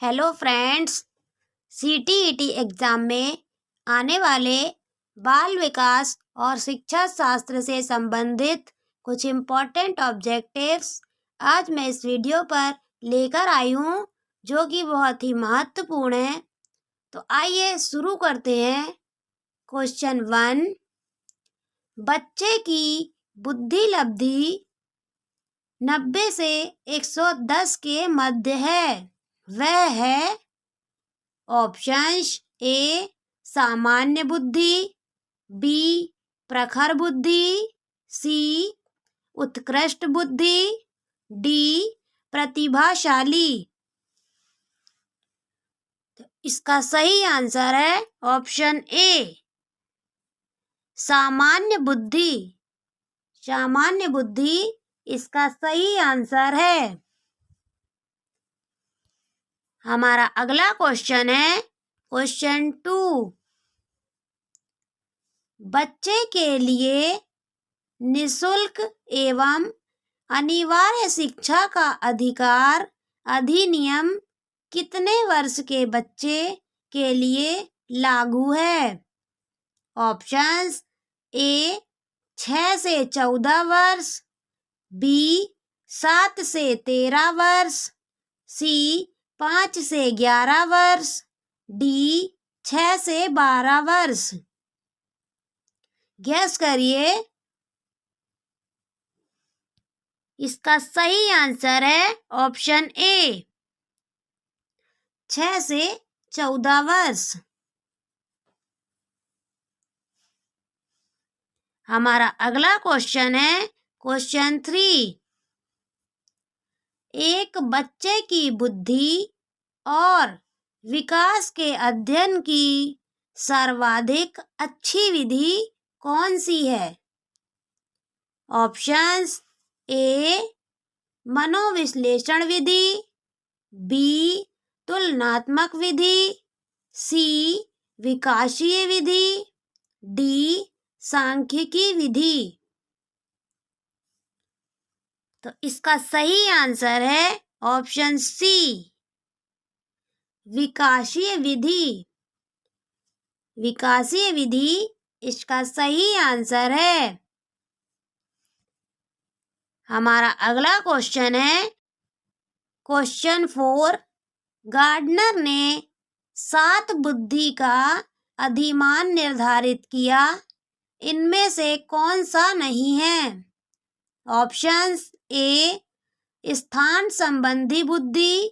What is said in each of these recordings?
Hello friends. CTET exam में आने वाले बाल विकास और शिक्षा शास्त्र से संबंधित कुछ इम्पोर्टेंट ऑब्जेक्टिव्स आज मैं इस वीडियो पर लेकर आई हूँ, जो कि बहुत ही महत्वपूर्ण है। तो आइए शुरू करते हैं। क्वेश्चन 1, बच्चे की बुद्धि लब्धि 90 से 110 के मध्य है, वह है ऑप्शंस ए सामान्य बुद्धि, बी प्रखर बुद्धि, सी उत्कृष्ट बुद्धि, डी प्रतिभाशाली। तो इसका सही आंसर है ऑप्शन ए सामान्य बुद्धि। सामान्य बुद्धि इसका सही आंसर है। हमारा अगला क्वेश्चन है क्वेश्चन 2, बच्चे के लिए निशुल्क एवं अनिवार्य शिक्षा का अधिकार अधिनियम कितने वर्ष के बच्चे के लिए लागू है? ऑप्शंस ए 6 से 14 वर्ष, बी 7 से 13 वर्ष, सी 5 से 11 वर्ष, डी 6 से 12 वर्ष। गैस करिए। इसका सही आंसर है ऑप्शन ए 6 से 14 वर्ष। हमारा अगला क्वेश्चन है क्वेश्चन 3, एक बच्चे की बुद्धि और विकास के अध्ययन की सर्वाधिक अच्छी विधि कौन सी है? ऑप्शंस ए मनोविश्लेषण विधि, बी तुलनात्मक विधि, सी विकासीय विधि, डी सांख्यिकी विधि। तो इसका सही आंसर है ऑप्शन सी विकासीय विधि। विकासीय विधि इसका सही आंसर है। हमारा अगला क्वेश्चन है क्वेश्चन 4, गार्डनर ने 7 बुद्धि का अधिमान निर्धारित किया, इनमें से कौन सा नहीं है? ऑप्शंस ए स्थान संबंधी बुद्धि,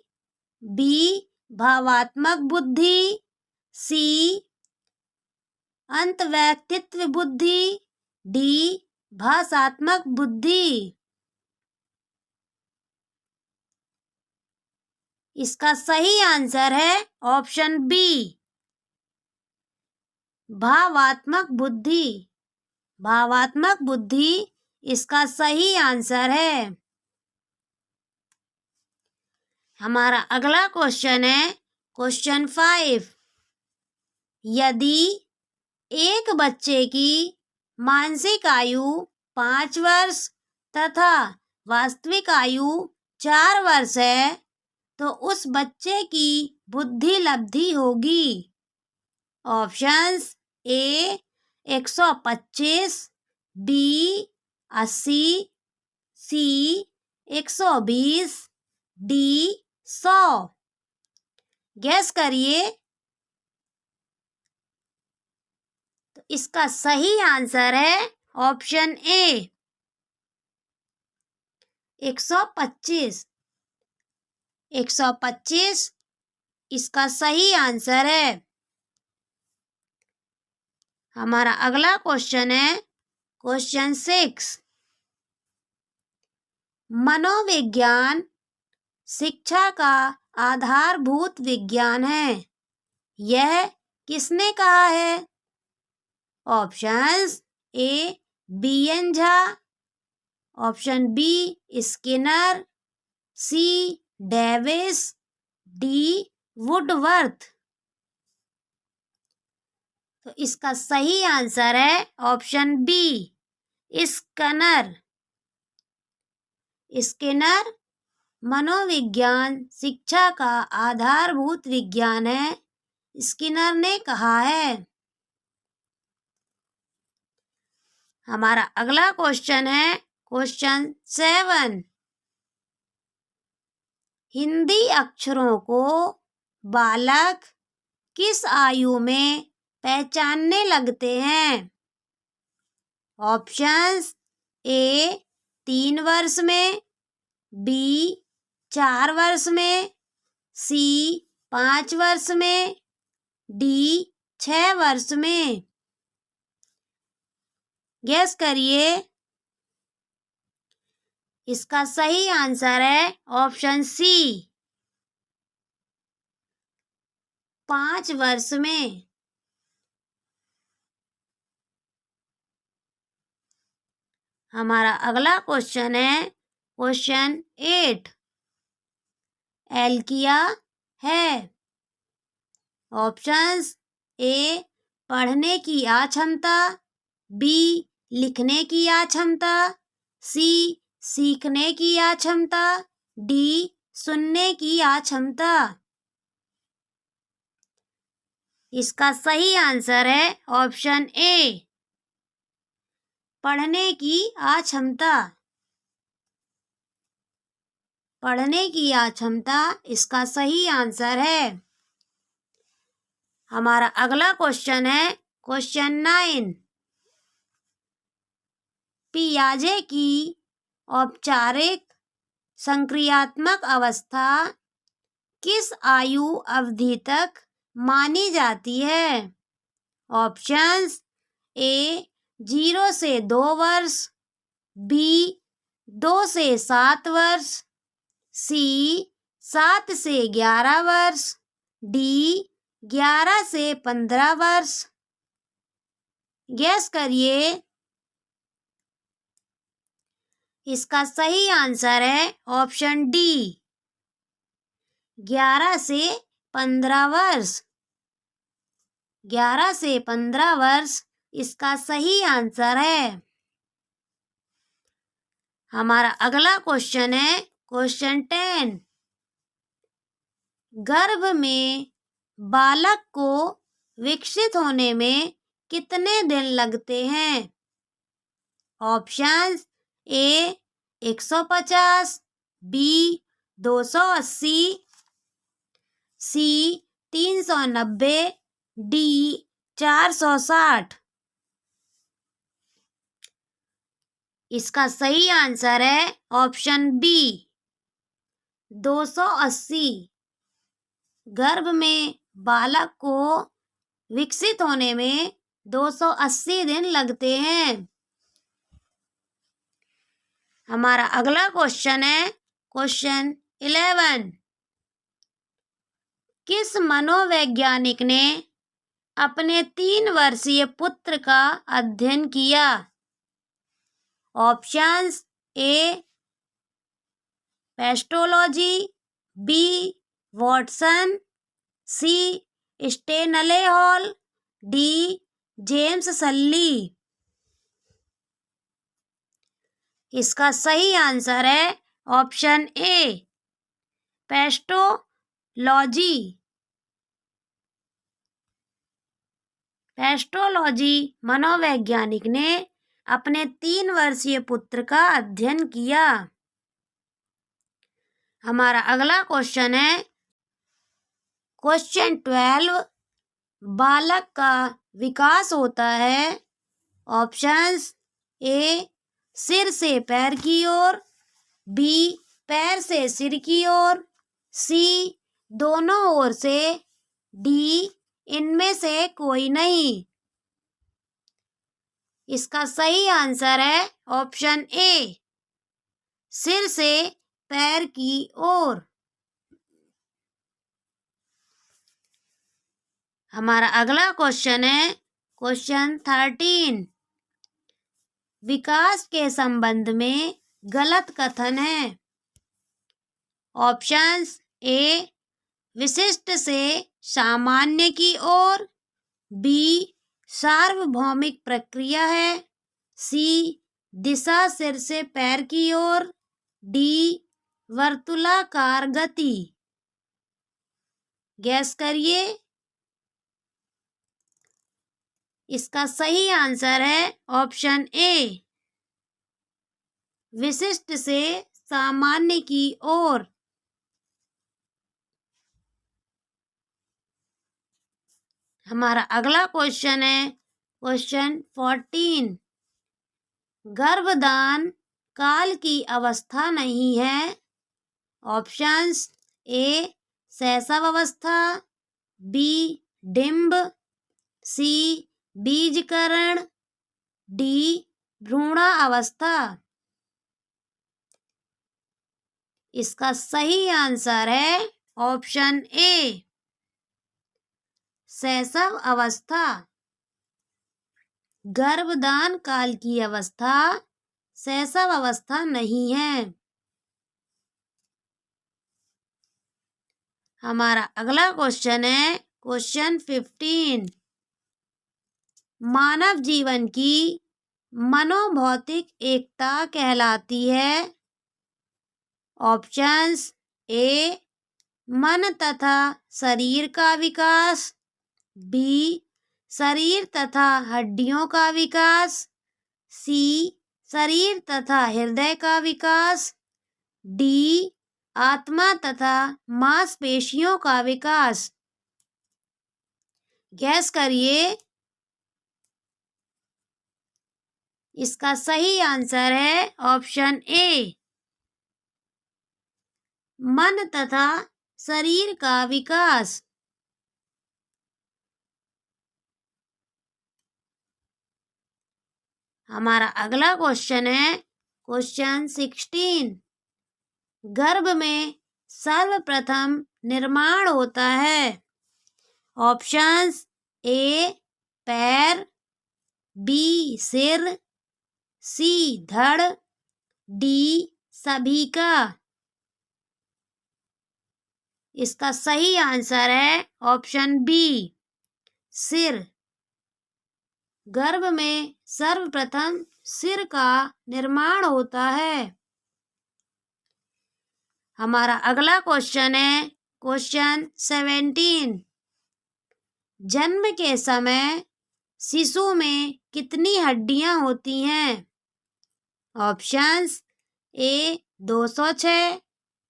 बी भावात्मक बुद्धि, सी अंतर्वैयक्तिक बुद्धि, डी भाषात्मक बुद्धि। इसका सही आंसर है ऑप्शन बी भावात्मक बुद्धि। भावात्मक बुद्धि इसका सही आंसर है। हमारा अगला क्वेश्चन है क्वेश्चन 5, यदि एक बच्चे की मानसिक आयु 5 वर्ष तथा वास्तविक आयु 4 वर्ष है, तो उस बच्चे की बुद्धि लब्धि होगी। Options A 125, B 80, C 120, D 100। Guess करिए। तो इसका सही आंसर है ऑप्शन ए 125। 125 इसका सही आंसर है। हमारा अगला क्वेश्चन है क्वेश्चन 6, मनोविज्ञान शिक्षा का आधारभूत विज्ञान है, यह किसने कहा है? Options A B N Jha, option B Skinner, C Davis, D Woodworth. तो इसका सही आंसर है ऑप्शन बी स्किनर। स्किनर मनोविज्ञान शिक्षा का आधारभूत विज्ञान है, स्किनर ने कहा है। हमारा अगला क्वेश्चन है क्वेश्चन 7। हिंदी अक्षरों को बालक किस आयु में पहचानने लगते हैं? ऑप्शंस: ए 3 वर्ष में, बी 4 वर्ष में, सी 5 वर्ष में, डी 6 वर्ष में। गेस करिए। इसका सही आंसर है ऑप्शन सी, 5 वर्ष में। हमारा अगला क्वेश्चन है क्वेश्चन 8। एल्किया है। ऑप्शंस: ए पढ़ने की अक्षमता, बी लिखने की अक्षमता, सी सीखने की अक्षमता, डी सुनने की अक्षमता। इसका सही आंसर है ऑप्शन ए, पढ़ने की अक्षमता। पढ़ने की अक्षमता इसका सही आंसर है। हमारा अगला क्वेश्चन है क्वेश्चन 9। पियाजे की औपचारिक संक्रियात्मक अवस्था किस आयु अवधि तक मानी जाती है? ऑप्शंस: ए 0 से 2 वर्ष, बी 2 से 7 वर्ष, सी 7 से 11 वर्ष, डी 11 से 15 वर्ष। गेस करिए। इसका सही आंसर है ऑप्शन डी, 11 से 15 वर्ष। 11 से 15 वर्ष इसका सही आंसर है। हमारा अगला क्वेश्चन है क्वेश्चन 10। गर्भ में बालक को विकसित होने में कितने दिन लगते हैं? ऑप्शंस: ए 150, बी 280, सी 390, डी 460। इसका सही आंसर है ऑप्शन बी, 280। गर्भ में बालक को विकसित होने में 280 दिन लगते हैं। हमारा अगला क्वेश्चन है क्वेश्चन 11। किस मनोवैज्ञानिक ने अपने 3 वर्षीय पुत्र का अध्ययन किया? ऑप्शंस: ए पेस्टोलॉजी, बी वॉटसन, सी स्टेनले हॉल, डी जेम्स सल्ली। इसका सही आंसर है ऑप्शन ए, पेस्टोलॉजी। पेस्टोलॉजी मनोवैज्ञानिक ने अपने 3 वर्षीय पुत्र का अध्ययन किया। हमारा अगला क्वेश्चन है क्वेश्चन 12। बालक का विकास होता है। ऑप्शंस: ए सिर से पैर की ओर, बी पैर से सिर की ओर, सी दोनों ओर से, डी इनमें से कोई नहीं। इसका सही आंसर है ऑप्शन ए, सिर से पैर की ओर। हमारा अगला क्वेश्चन है क्वेश्चन 13। विकास के संबंध में गलत कथन है। ऑप्शंस: ए विशिष्ट से सामान्य की ओर, बी सार्वभौमिक प्रक्रिया है, सी दिशा सिर से पैर की ओर, डी वर्तुलाकार गति। गैस करिए। इसका सही आंसर है ऑप्शन ए, विशिष्ट से सामान्य की ओर। हमारा अगला क्वेश्चन है क्वेश्चन 14। गर्भधान काल की अवस्था नहीं है। ऑप्शंस ए शैशव अवस्था, बी डिंब, सी बीजकरण, डी भ्रूणावस्था। इसका सही आंसर है ऑप्शन ए शैशव अवस्था। गर्भधान काल की अवस्था शैशव अवस्था नहीं है। हमारा अगला क्वेश्चन है क्वेश्चन 15। मानव जीवन की मनोभौतिक एकता कहलाती है। ऑप्शंस ए मन तथा शरीर का विकास, बी शरीर तथा हड्डियों का विकास, सी शरीर तथा हृदय का विकास, डी आत्मा तथा मांसपेशियों का विकास। गैस करिए। इसका सही आंसर है ऑप्शन ए मन तथा शरीर का विकास। हमारा अगला क्वेश्चन है क्वेश्चन 16। गर्भ में सर्वप्रथम निर्माण होता है। ऑप्शंस ए पैर, बी सिर, सी धड़, डी सभी का। इसका सही आंसर है ऑप्शन बी सिर। गर्भ में सर्वप्रथम सिर का निर्माण होता है। हमारा अगला क्वेश्चन है क्वेश्चन 17। जन्म के समय शिशु में कितनी हड्डियां होती हैं। Options A 206,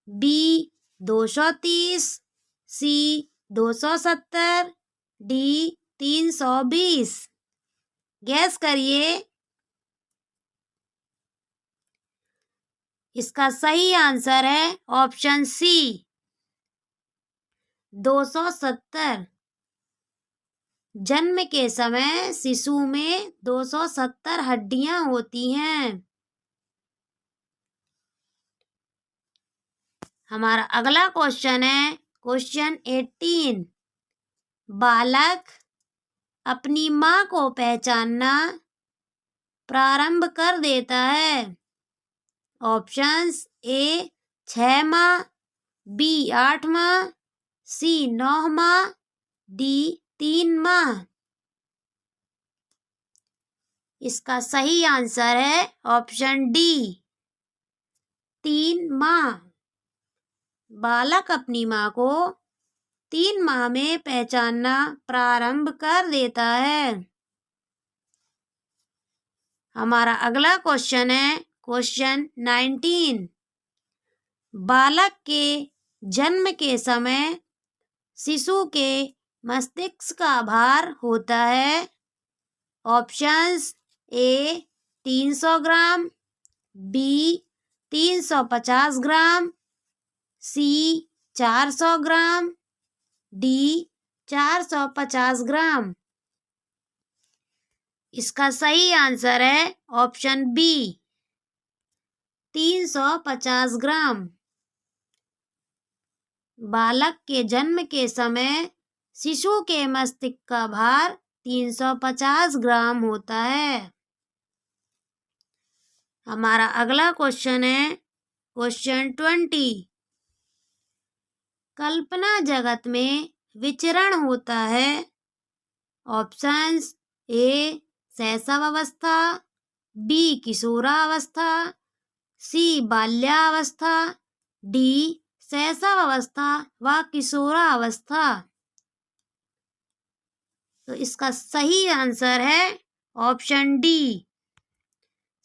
B 230, C 270, D 320। Guess करिए। इसका सही आंसर है ऑप्शन सी 270। जन्म के समय शिशु में 270 हड्डियां होती हैं। हमारा अगला क्वेश्चन है क्वेश्चन 18। बालक अपनी मां को पहचानना प्रारंभ कर देता है। ऑप्शंस ए 6 माह, बी 8 माह, सी 9 माह, डी 3 माह। इसका सही आंसर है ऑप्शन डी 3 माह। बालक अपनी मां को 3 माह में पहचानना प्रारंभ कर देता है। हमारा अगला क्वेश्चन है क्वेश्चन 19। बालक के जन्म के समय शिशु के मस्तिष्क का भार होता है। Options A 300 gram, B 350 gram, C 400 gram, D 450 gram. इसका सही आंसर है ऑप्शन बी 350 ग्राम। बालक के जन्म के समय शिशु के मस्तिष्क का भार 350 ग्राम होता है। हमारा अगला क्वेश्चन है क्वेश्चन 20। कल्पना जगत में विचरण होता है। ऑप्शंस ए शैशव अवस्था, बी किशोरावस्था, सी बाल्यावस्था, डी शैशवावस्था व किशोरावस्था। तो इसका सही आंसर है ऑप्शन डी,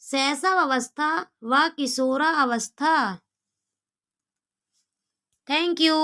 शैशवावस्था व किशोरावस्था। Thank you.